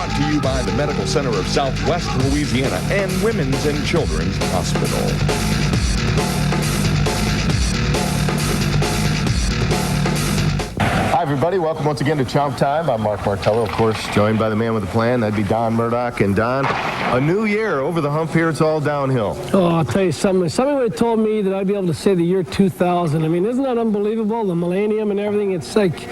brought to you by the Medical Center of Southwest Louisiana and Women's and Children's Hospital. Hi, everybody. Welcome once again to Chomp Time. I'm Mark Martello, of course, joined by the man with the plan. That'd be Don Murdoch. And Don, a new year over the hump here. It's all downhill. Oh, I'll tell you something. Somebody would have told me that I'd be able to say the year 2000. I mean, isn't that unbelievable? The millennium and everything. It's like,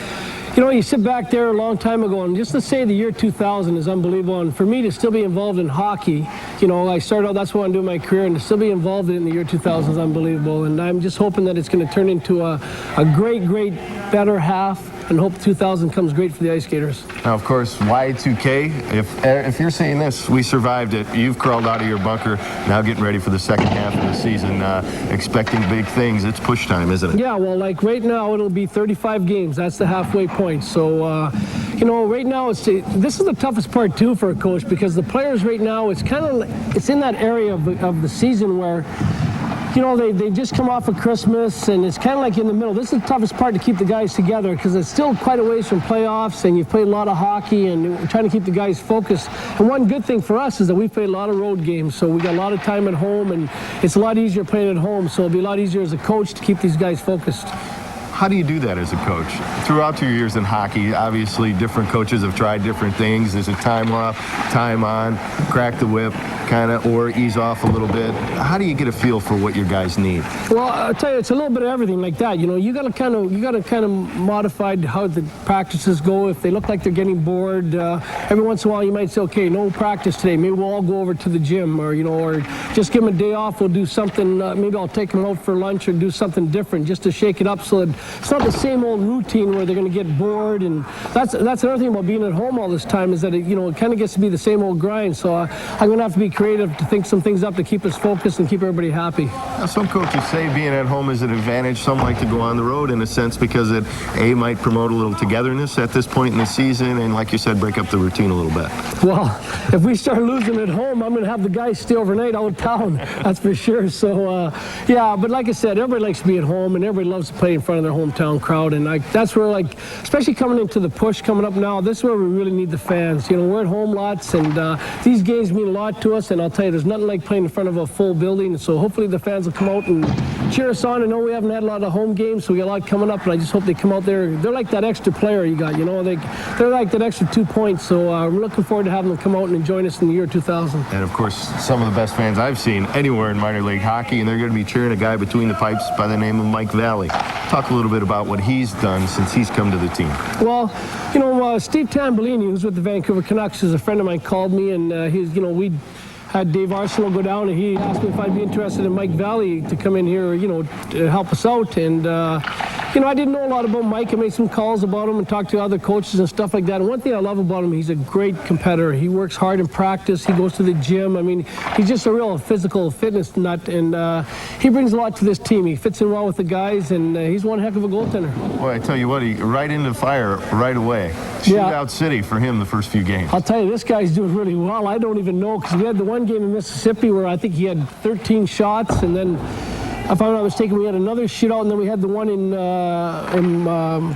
you know, you sit back there a long time ago, and just to say the year 2000 is unbelievable. And for me to still be involved in hockey, you know, I started out, that's what I'm doing my career, and to still be involved in it in the year 2000 is unbelievable. And I'm just hoping that it's going to turn into a great, better half, and hope 2000 comes great for the Ice Gators. Now, of course, Y2K, if you're saying this, we survived it. You've crawled out of your bunker, now getting ready for the second half of the season, expecting big things. It's push time, isn't it? Yeah, well, like right now, it'll be 35 games. That's the halfway point. So, you know, right now, this is the toughest part, too, for a coach, because the players right now, it's in that area of the season where, you know, they just come off of Christmas, and it's kind of like in the middle. This is the toughest part to keep the guys together, because it's still quite a ways from playoffs, and you've played a lot of hockey, and we're trying to keep the guys focused. And one good thing for us is that we've played a lot of road games, so we got a lot of time at home, and it's a lot easier playing at home, so it'll be a lot easier as a coach to keep these guys focused. How do you do that as a coach? Throughout your years in hockey, obviously different coaches have tried different things. Is it time off, time on, crack the whip, kind of, or ease off a little bit? How do you get a feel for what your guys need? Well, I'll tell you, it's a little bit of everything like that. You know, you got to kind of modify how the practices go. If they look like they're getting bored, every once in a while you might say, okay, no practice today. Maybe we'll all go over to the gym, or, you know, or just give them a day off. We'll do something. Maybe I'll take them out for lunch or do something different just to shake it up, so that it's not the same old routine where they're going to get bored. And that's another thing about being at home all this time, is that it kind of gets to be the same old grind. So I'm going to have to be creative to think some things up to keep us focused and keep everybody happy. Now, some coaches say being at home is an advantage. Some like to go on the road in a sense, because it might promote a little togetherness at this point in the season, and like you said, break up the routine a little bit. Well, if we start losing at home, I'm going to have the guys stay overnight out of town. That's for sure. So yeah, but like I said, everybody likes to be at home, and everybody loves to play in front of their hometown crowd, and that's where, like, especially coming into the push coming up now, this is where we really need the fans. You know, we're at home lots, and these games mean a lot to us, and I'll tell you, there's nothing like playing in front of a full building, so hopefully the fans will come out and cheer us on. I know we haven't had a lot of home games, so we got a lot coming up, and I just hope they come out there. They're like that extra player you got, you know, they're like that extra 2 points, so we're looking forward to having them come out and join us in the year 2000. And of course, some of the best fans I've seen anywhere in minor league hockey, and they're going to be cheering a guy between the pipes by the name of Mike Valley. Talk a little bit about what he's done since he's come to the team. Well, you know, Steve Tambellini, who's with the Vancouver Canucks, is a friend of mine, called me, and we had Dave Arcenault go down, and he asked me if I'd be interested in Mike Valley to come in here, you know, to help us out. And you know, I didn't know a lot about Mike. I made some calls about him and talked to other coaches and stuff like that. And one thing I love about him, he's a great competitor. He works hard in practice. He goes to the gym. I mean, he's just a real physical fitness nut, and he brings a lot to this team. He fits in well with the guys, and he's one heck of a goaltender. Boy, I tell you what, he right into fire right away. Shootout city for him the first few games. I'll tell you, this guy's doing really well. I don't even know, because we had the one game in Mississippi where I think he had 13 shots, and then, if I'm not mistaken, we had another shootout, and then we had the one in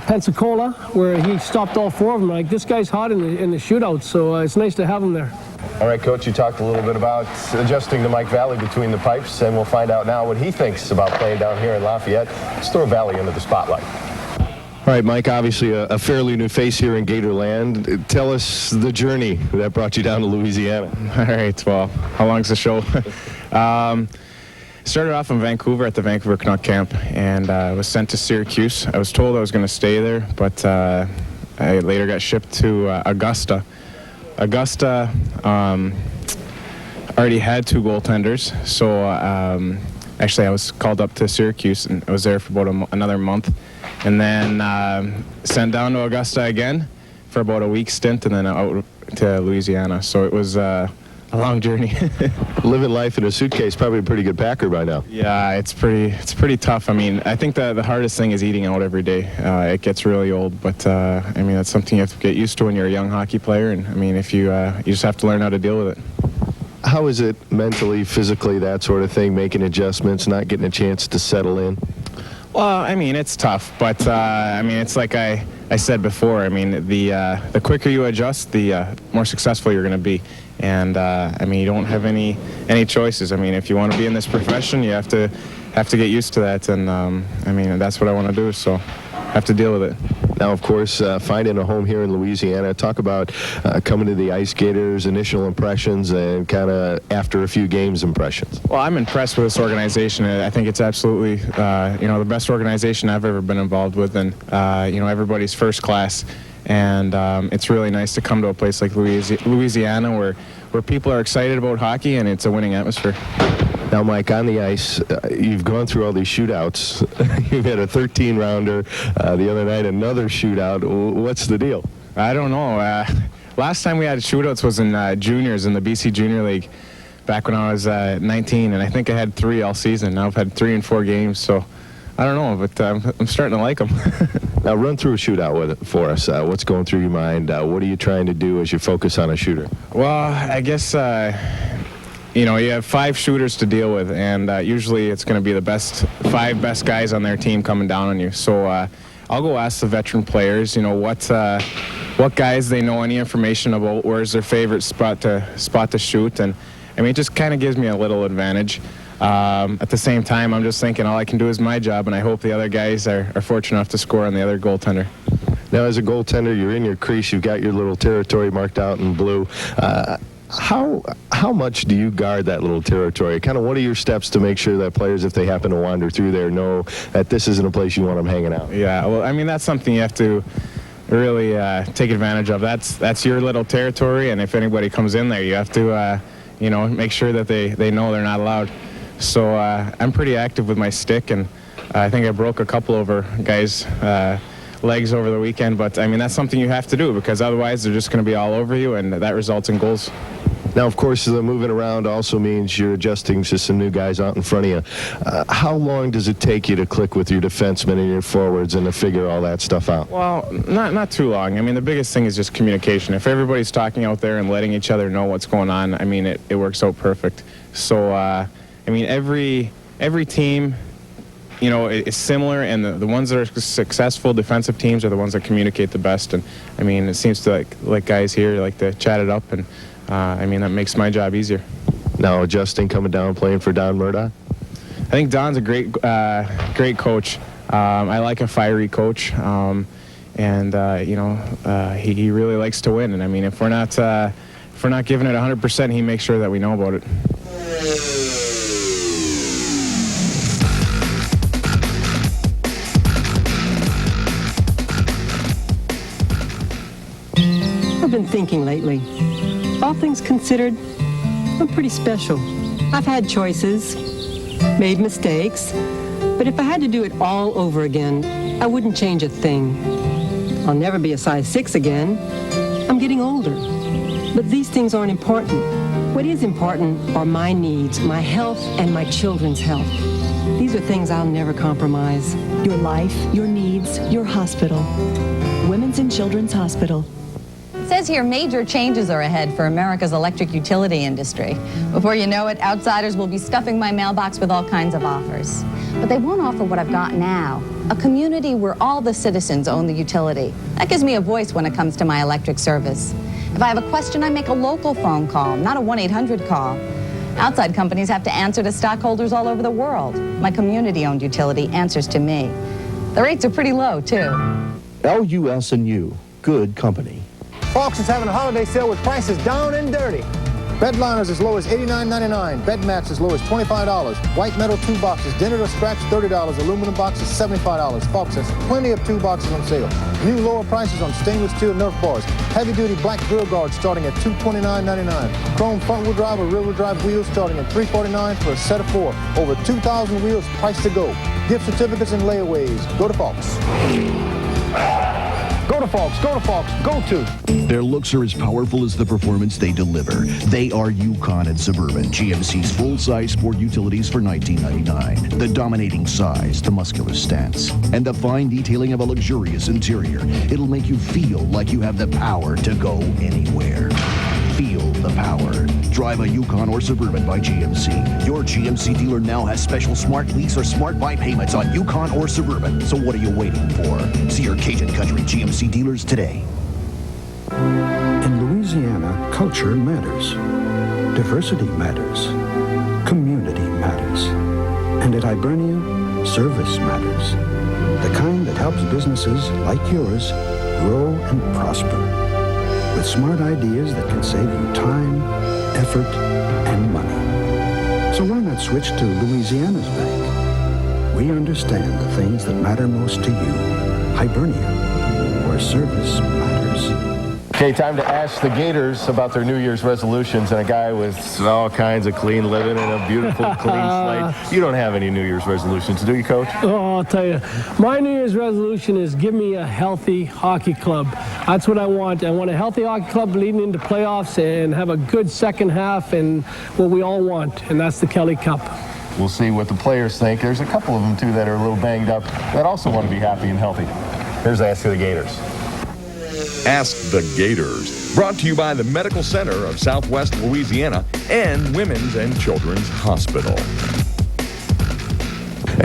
Pensacola where he stopped all four of them. Like, this guy's hot in the shootout, so it's nice to have him there. All right, Coach, you talked a little bit about adjusting to Mike Valley between the pipes, and we'll find out now what he thinks about playing down here in Lafayette. Let's throw Valley into the spotlight. All right, Mike, obviously a fairly new face here in Gatorland. Tell us the journey that brought you down to Louisiana. All right, well, how long's the show? Started off in Vancouver at the Vancouver Canuck camp, and was sent to Syracuse. I was told I was going to stay there, but I later got shipped to Augusta. Augusta already had two goaltenders, so actually I was called up to Syracuse, and I was there for about another month, and then sent down to Augusta again for about a week stint, and then out to Louisiana. So it was a long journey. Living life in a suitcase, probably a pretty good packer by now. Yeah, it's pretty tough. I mean, I think the hardest thing is eating out every day. It gets really old, but I mean, that's something you have to get used to when you're a young hockey player, and I mean, if you just have to learn how to deal with it. How is it mentally, physically, that sort of thing, making adjustments, not getting a chance to settle in? Well, I mean, it's tough, but I mean, it's like I I said before, I mean, the quicker you adjust, the more successful you're going to be. And I mean, you don't have any choices. I mean, if you want to be in this profession, you have to get used to that. And I mean, that's what I want to do. So I have to deal with it. Now, of course, finding a home here in Louisiana. Talk about coming to the Ice Gators, initial impressions, and kind of after a few games impressions. Well, I'm impressed with this organization. I think it's absolutely, the best organization I've ever been involved with, and everybody's first class. And it's really nice to come to a place like Louisiana where people are excited about hockey and it's a winning atmosphere. Now, Mike, on the ice, you've gone through all these shootouts. You've had a 13-rounder. The other night, another shootout. What's the deal? I don't know. Last time we had shootouts was in juniors in the BC Junior League back when I was 19, and I think I had 3 all season. Now I've had 3 in 4 games, so I don't know, but I'm starting to like them. Now, run through a shootout for us. What's going through your mind? What are you trying to do as you focus on a shooter? Well, I guess, you have 5 shooters to deal with, and usually it's going to be the 5 best guys on their team coming down on you. So I'll go ask the veteran players, what guys they know any information about, where's their favorite spot to shoot, and I mean, it just kind of gives me a little advantage. At the same time, I'm just thinking all I can do is my job, and I hope the other guys are fortunate enough to score on the other goaltender. Now, as a goaltender, you're in your crease. You've got your little territory marked out in blue. How much do you guard that little territory? Kind of what are your steps to make sure that players, if they happen to wander through there, know that this isn't a place you want them hanging out? Yeah, well, I mean, that's something you have to really take advantage of. That's your little territory, and if anybody comes in there, you have to, make sure that they know they're not allowed. So I'm pretty active with my stick, and I think I broke a couple over guys' legs over the weekend. But, I mean, that's something you have to do because otherwise they're just going to be all over you, and that results in goals. Now, of course, the moving around also means you're adjusting to some new guys out in front of you. How long does it take you to click with your defensemen and your forwards and to figure all that stuff out? Well, not too long. I mean, the biggest thing is just communication. If everybody's talking out there and letting each other know what's going on, I mean, it works out perfect. So, I mean, every team, is similar, and the ones that are successful defensive teams are the ones that communicate the best. And, I mean, it seems to like guys here like to chat it up, and, I mean, that makes my job easier. Now, adjusting, coming down, playing for Don Murdoch? I think Don's a great coach. I like a fiery coach, and, he really likes to win. And, I mean, if we're not giving it 100%, he makes sure that we know about it. I've been thinking lately. All things considered, I'm pretty special. I've had choices, made mistakes, but if I had to do it all over again, I wouldn't change a thing. I'll never be a size 6 again. I'm getting older. But these things aren't important. What is important are my needs, my health, and my children's health. These are things I'll never compromise. Your life, your needs, your hospital. Women's and Children's Hospital. It says here major changes are ahead for America's electric utility industry. Before you know it, outsiders will be stuffing my mailbox with all kinds of offers. But they won't offer what I've got now, a community where all the citizens own the utility. That gives me a voice when it comes to my electric service. If I have a question, I make a local phone call, not a 1-800 call. Outside companies have to answer to stockholders all over the world. My community-owned utility answers to me. The rates are pretty low, too. LUS&U, good company. Fox is having a holiday sale with prices down and dirty. Bed liners as low as $89.99. Bed mats as low as $25. White metal 2 boxes, dinner to scratch $30. Aluminum boxes $75. Fox has plenty of 2 boxes on sale. New lower prices on stainless steel Nerf bars. Heavy duty black grill guards starting at $229.99. Chrome front wheel drive or rear wheel drive wheels starting at $349 for a set of 4. Over 2,000 wheels priced to go. Gift certificates and layaways. Go to Fox. Go to Fox, go to Fox, go to. Their looks are as powerful as the performance they deliver. They are Yukon and Suburban, GMC's full-size sport utilities for $19.99. The dominating size, the muscular stance, and the fine detailing of a luxurious interior. It'll make you feel like you have the power to go anywhere. Feel the power. Drive a Yukon or Suburban by GMC. Your GMC dealer now has special smart lease or smart buy payments on Yukon or Suburban. So what are you waiting for? See your Cajun Country GMC dealers today. In Louisiana, culture matters. Diversity matters. Community matters. And at Hibernia, service matters. The kind that helps businesses like yours grow and prosper. With smart ideas that can save you time, effort, and money. So why not switch to Louisiana's bank? We understand the things that matter most to you. Hibernia, where service matters. Okay, time to ask the Gators about their New Year's resolutions, and a guy with all kinds of clean living and a beautiful clean slate. You don't have any New Year's resolutions, do you, Coach? Oh, I'll tell you, my New Year's resolution is give me a healthy hockey club. That's what I want. I want a healthy hockey club leading into playoffs and have a good second half and what we all want, and that's the Kelly Cup. We'll see what the players think. There's a couple of them, too, that are a little banged up that also want to be happy and healthy. Here's Ask the Gators. Ask the Gators, brought to you by the Medical Center of Southwest Louisiana and Women's and Children's Hospital.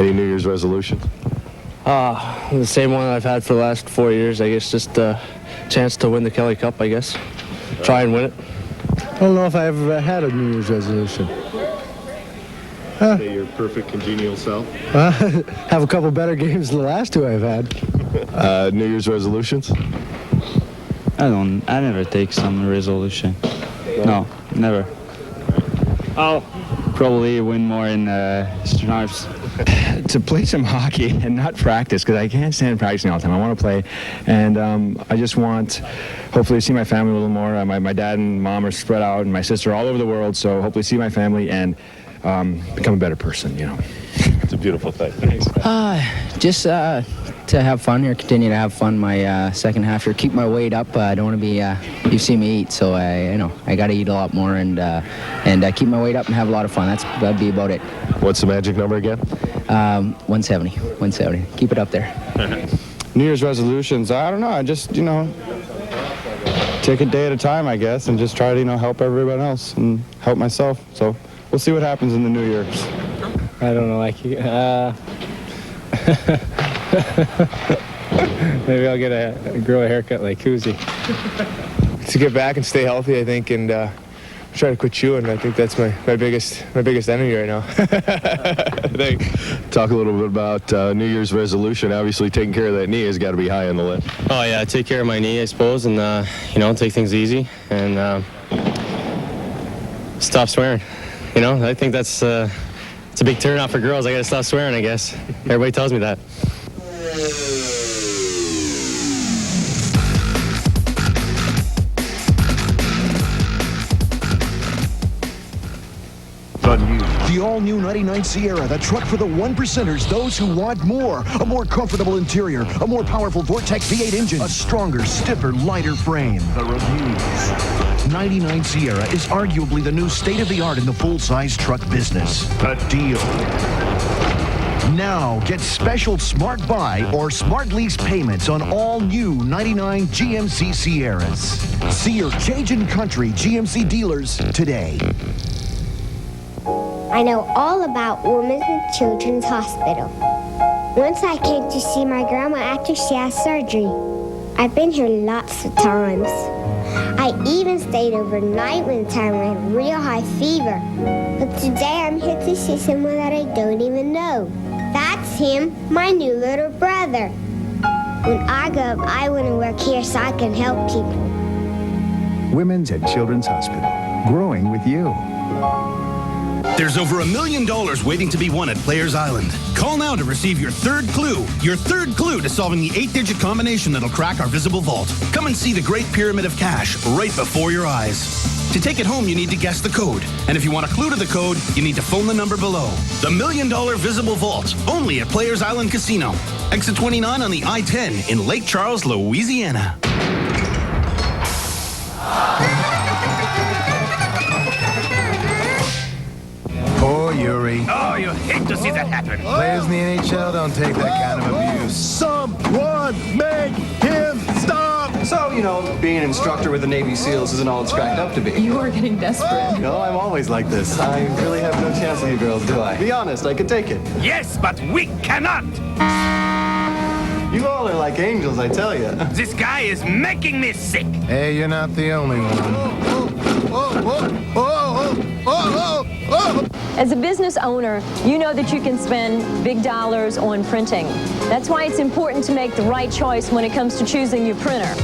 Any New Year's resolutions? The same one I've had for the last 4 years, I guess, just a chance to win the Kelly Cup, I guess. Try and win it. I don't know if I ever had a New Year's resolution. Say your perfect congenial self. Have a couple better games than the last two I've had. New Year's resolutions? I never take some resolution. No, never. I'll probably win more in stripes. To play some hockey and not practice, because I can't stand practicing all the time. I want to play, and I just want, hopefully, to see my family a little more. My dad and mom are spread out, and my sister all over the world, so hopefully see my family and become a better person, you know. It's a beautiful thing. Just to have fun here, continue to have fun my second half here. Keep my weight up. I don't want to be, you see me eat, so I got to eat a lot more and keep my weight up and have a lot of fun. That'd be about it. What's the magic number again? 170. Keep it up there. New Year's resolutions, I don't know. I just, take a day at a time, I guess, and just try to, help everyone else and help myself. So we'll see what happens in the New Year. I don't know, maybe I'll grow a haircut like Kuzi. To get back and stay healthy, I think, and try to quit chewing. I think that's my biggest enemy right now. Talk a little bit about New Year's resolution. Obviously, taking care of that knee has got to be high on the list. Oh, yeah, take care of my knee, I suppose, and, take things easy and stop swearing. I think that's it's a big turnoff for girls. I got to stop swearing, I guess. Everybody tells me that. The all-new 99 Sierra, the truck for the one-percenters, those who want more. A more comfortable interior, a more powerful Vortex V8 engine, a stronger, stiffer, lighter frame. The reviews. 99 Sierra is arguably the new state-of-the-art in the full-size truck business. A deal. Now, get special Smart Buy or Smart Lease payments on all new 99 GMC Sierras. See your Cajun Country GMC dealers today. I know all about Women's and Children's Hospital. Once I came to see my grandma after she had surgery. I've been here lots of times. I even stayed overnight one time I had real high fever. But today I'm here to see someone that I don't even know. That's him, my new little brother. When I grow up, I want to work here so I can help people. Women's and Children's Hospital, growing with you. There's over $1 million waiting to be won at Players Island. Call now to receive your third clue to solving the 8-digit combination that'll crack our visible vault. Come and see the Great Pyramid of Cash right before your eyes. To take it home, you need to guess the code. And if you want a clue to the code, you need to phone the number below. The $1 Million Visible Vault, only at Players Island Casino. Exit 29 on the I-10 in Lake Charles, Louisiana. Poor Yuri. Oh, you hate to see that happen. Players in the NHL don't take that kind of abuse. Someone make him stop! So you know, being an instructor with the Navy SEALs isn't all it's cracked up to be. You are getting desperate. No, I'm always like this. I really have no chance with you girls, do I? Be honest, I could take it. Yes, but we cannot. You all are like angels, I tell you. This guy is making me sick. Hey, you're not the only one. As a business owner, you know that you can spend big dollars on printing. That's why it's important to make the right choice when it comes to choosing your printer.